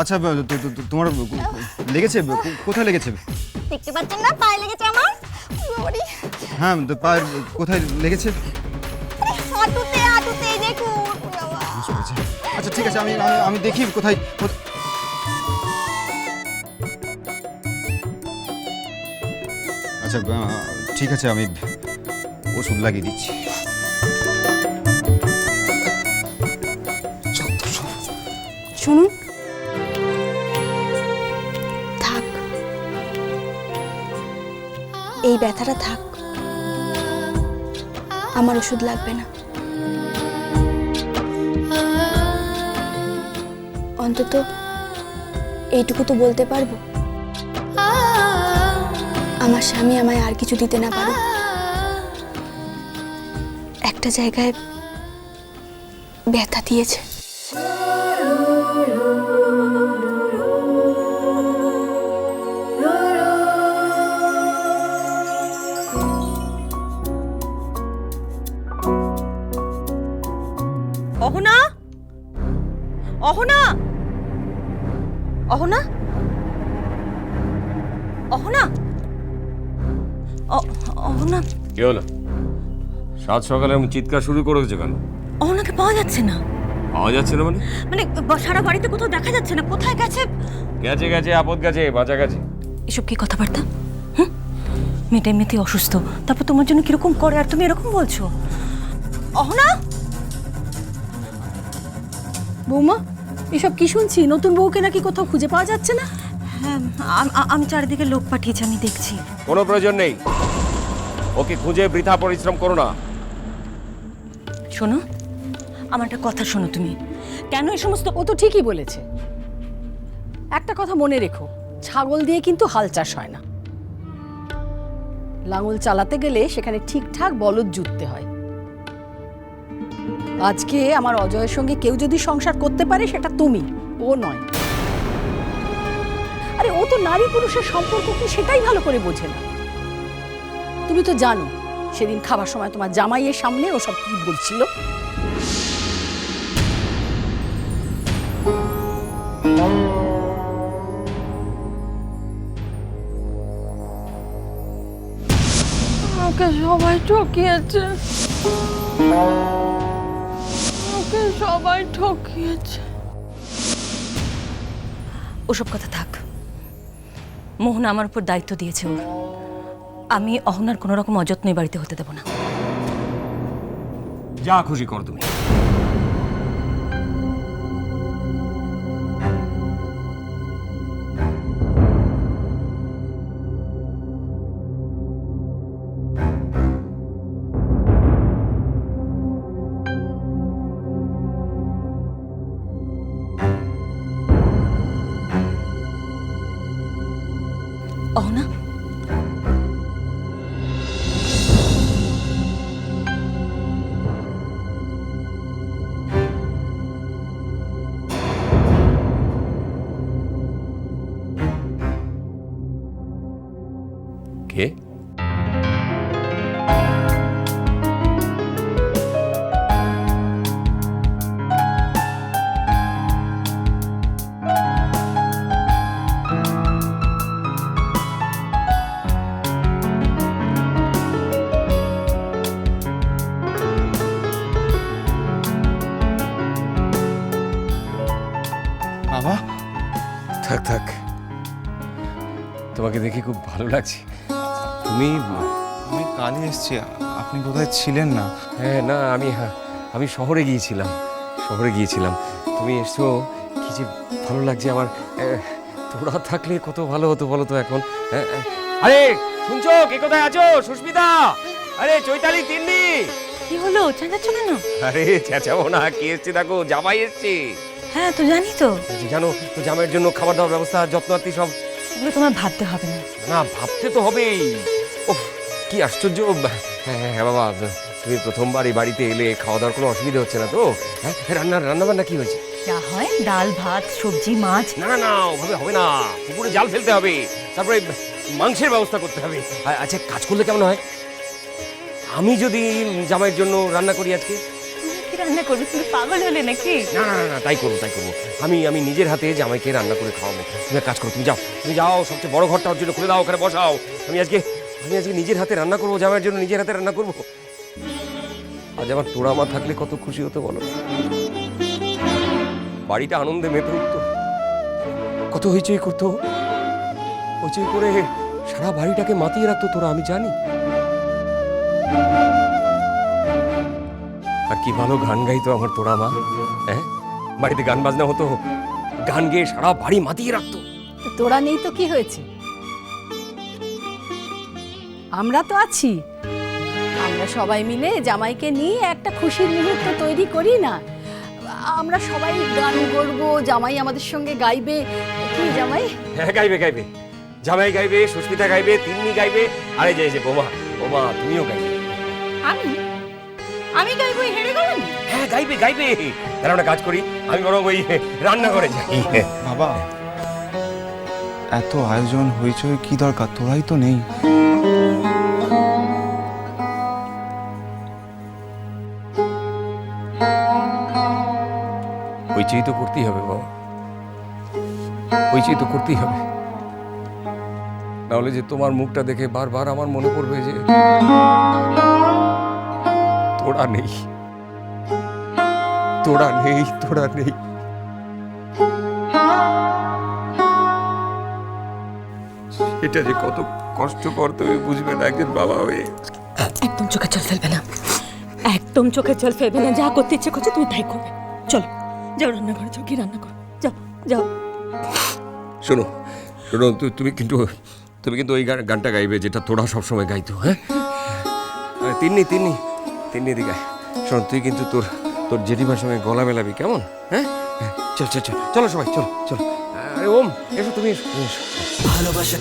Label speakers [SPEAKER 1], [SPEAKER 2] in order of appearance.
[SPEAKER 1] আচ্ছা তোমার লেগেছে? কোথায় লেগেছে?
[SPEAKER 2] দেখতে পাচ্ছেন না, পায়ে লেগেছে আমার। বাবারে,
[SPEAKER 1] হ্যাঁ, পায়ের কোথায় লেগেছে?
[SPEAKER 2] হাঁটুতে হাঁটুতে, এই দেখুন বাবা।
[SPEAKER 1] আচ্ছা ঠিক আছে, আমি আমি দেখি কোথায়। আচ্ছা ঠিক আছে, আমি ওষুধ লাগিয়ে দিচ্ছি।
[SPEAKER 2] শুনুন, থাক, এই ব্যথাটা থাক, আমার ওষুধ লাগবে না। অন্তত এইটুকু তো বলতে পারবো, আমার স্বামী আমায় আর কিছু দিতে না পারো, একটা জায়গায় ব্যথা দিয়েছে।
[SPEAKER 3] অহনা, অহনা, অহনা, অহনা, অহনা।
[SPEAKER 4] কি হলো? সাত সকালে আমি চিৎকার শুরু করেছে কেন?
[SPEAKER 3] অহনাকে পাওয়া যাচ্ছে না।
[SPEAKER 4] পাওয়া যাচ্ছে না মানে?
[SPEAKER 3] মানে সারা বাড়িতে কোথাও দেখা যাচ্ছে না, কোথায় গেছে?
[SPEAKER 4] গেছে গেছে, আপদ গেছে, বাঁচা গেছে।
[SPEAKER 3] এসব কি কথাবার্তা? মেয়েটা এমনিতে অসুস্থ, তারপর তোমার জন্য কিরকম করে আর তুমি এরকম বলছো? অহনা,
[SPEAKER 5] বৌমা, এসব কি শুনছি? নতুন বউকে নাকি কোথাও খুঁজে পাওয়া যাচ্ছে না?
[SPEAKER 3] হ্যাঁ, আমি চারিদিকে লোক পাঠিয়েছি, আমি দেখছি।
[SPEAKER 4] কোনো প্রয়োজন নেই, ওকে খুঁজে বৃথা পরিশ্রম করো না।
[SPEAKER 3] শোনো, আমার একটা কথা শোনো, তুমি কেন এই সমস্ত...
[SPEAKER 5] ও তো ঠিকই বলেছে। একটা কথা মনে রেখো, ছাগল দিয়ে কিন্তু হাল চাষ হয় না। লাঙল চালাতে গেলে সেখানে ঠিকঠাক বলদ জুততে হয়। আজকে আমার অজয়ের সঙ্গে কেউ যদি সংসার করতে পারে সেটা তুমি, ও নয়। আরে ও তো নারী পুরুষের সম্পর্ক কি সেটাই ভালো করে বোঝে না। তুমি তো জানো সেদিন খাবার সময় তোমার জামাইয়ের সামনে ও সব কি বলছিল।
[SPEAKER 6] আমাকে সবাই ঠকিয়েছে, আমাকে সবাই ঠকিয়েছে।
[SPEAKER 3] ওসব কথা থাক, মোহন আমার উপর দায়িত্ব দিয়েছে ওর। আমি অহনার কোনো রকম অযত্নই বাড়িতে হতে দেব না।
[SPEAKER 4] যা খুশি কর তুমি।
[SPEAKER 3] অহনা,
[SPEAKER 4] কে?
[SPEAKER 1] বাবা,
[SPEAKER 4] থাক থাক, তোমাকে দেখে খুব ভালো লাগছে। তুমি?
[SPEAKER 1] আমি কালই এসেছি, আপনি বোধহয় ছিলেন না।
[SPEAKER 4] হ্যাঁ, না আমি শহরে গিয়েছিলাম, তুমি এসছো, কি যে ভালো লাগছে আমার। তোরা থাকলে কত ভালো হতো বলো তো এখন। আরে শুনছো, কে কোথায় আছো? সুস্মিতা, আরে চৈতালি, তিন্নি।
[SPEAKER 3] কি হলো, চেঁচাচ্ছ কেন?
[SPEAKER 4] আরে চেঁচাবো না, কে এসছে দেখো, জামাই এসছে।
[SPEAKER 3] হ্যাঁ তো জানি তো।
[SPEAKER 4] জানো তো, জামাইয়ের জন্য খাবার দাবার ব্যবস্থা, যত্নার্থী সব।
[SPEAKER 3] এগুলো তোমার ভাবতে হবে না।
[SPEAKER 4] না, ভাবতে তো হবেই। ওহ, কি আশ্চর্য। হ্যাঁ বাবা, তুমি প্রথমবার এই বাড়িতে এলে, খাওয়া দাওয়ার কোনো অসুবিধা হচ্ছে না তো? হ্যাঁ, রান্না বান্না কি হয়েছে?
[SPEAKER 3] যা হয়, ডাল ভাত সবজি মাছ।
[SPEAKER 4] না না না, ওভাবে হবে না, পুকুরে জাল ফেলতে হবে, তারপরে মাংসের ব্যবস্থা করতে হবে। আচ্ছা, কাজ করলে কেমন হয়? আমি যদি জামাইয়ের জন্য রান্না করি আজকে?
[SPEAKER 3] তুমি কি রান্না করবি? তুমি পাগল হলে নাকি?
[SPEAKER 4] না না না, তাই করবো তাই করবো। আমি নিজের হাতে জামাইকে রান্না করে খাওয়াবো। তুমি এক কাজ করো, তুমি যাও সবচেয়ে বড় ঘরটা ওর জন্য খুলে দাও, ওখানে বসাও। আমি আজকে নিজের হাতে রান্না করবো, জামাইয়ের জন্য নিজের হাতে রান্না করবো। আজ আমার তোরা মা থাকলে কত খুশি হতো বলো। বাড়িটা আনন্দে মেতে উঠতো, কত হইচই করতো, হইচই করে সারা বাড়িটাকে মাতিয়ে রাখতো তোরা, আমি জানি। আর কি ভালো গান গাইতো আমার তোরা মা। হ্যাঁ, বাড়িতে গান বাজনা হতো, গান গেয়ে সারা বাড়ি মাতিয়ে রাখতো।
[SPEAKER 5] তো তোরা নেই তো কি হয়েছে, আমরা তো আছি। আমরা সবাই মিলে জামাইকে নিয়ে একটা খুশির মুহূর্ত তৈরি করি না? আমরা সবাই গান করবো, জামাই আমাদের সঙ্গে গাইবে। কি জামাই?
[SPEAKER 4] হ্যাঁ, গাইবে গাইবে, জামাই গাইবে, সুস্মিতা গাইবে, তিন্নি গাইবে, আরে যে বোমা তুমিও গাইবে।
[SPEAKER 3] আমি গাইবো? হেরে গেলেন?
[SPEAKER 4] হ্যাঁ, গাইবে গাইবে। তাহলে আমরা কাজ করি, আমি বরং ওই রান্না করে যাই।
[SPEAKER 1] বাবা, এত আয়োজন হইচই কি দরকার? তোরাই তো নেই।
[SPEAKER 4] হইচই তো করতেই হবে বাবা, হইচই তো করতেই হবে। নাহলে যে তোমার মুখটা দেখে বারবার আমার মনে পড়বে যে তোরা নেই, তোরা নেই, তোরা নেই। এটা যে কত কষ্টকর তুমি বুঝবে না একজন বাবা হয়ে।
[SPEAKER 3] একদম চোখে জল ফেলবে না, একদম চোখে জল ফেলবে না। যা করতে ইচ্ছে করছে তুমি তাই করবে। চলো যাও রান্নাঘরে, যাও, কি রান্না করো, যাও যাও।
[SPEAKER 4] শোনো, তুমি কিন্তু ওই গানটা গাইবে যেটা তোরা সবসময় গাইতো। হ্যাঁ, তিন্নি দিকে শোন, তুই কিন্তু তোর জেঠিমার সঙ্গে গলা মেলাবি, কেমন? হ্যাঁ, চলো সবাই, চলো। আরে ওম, এসো তুমি, এসো।
[SPEAKER 7] ভালোবাসা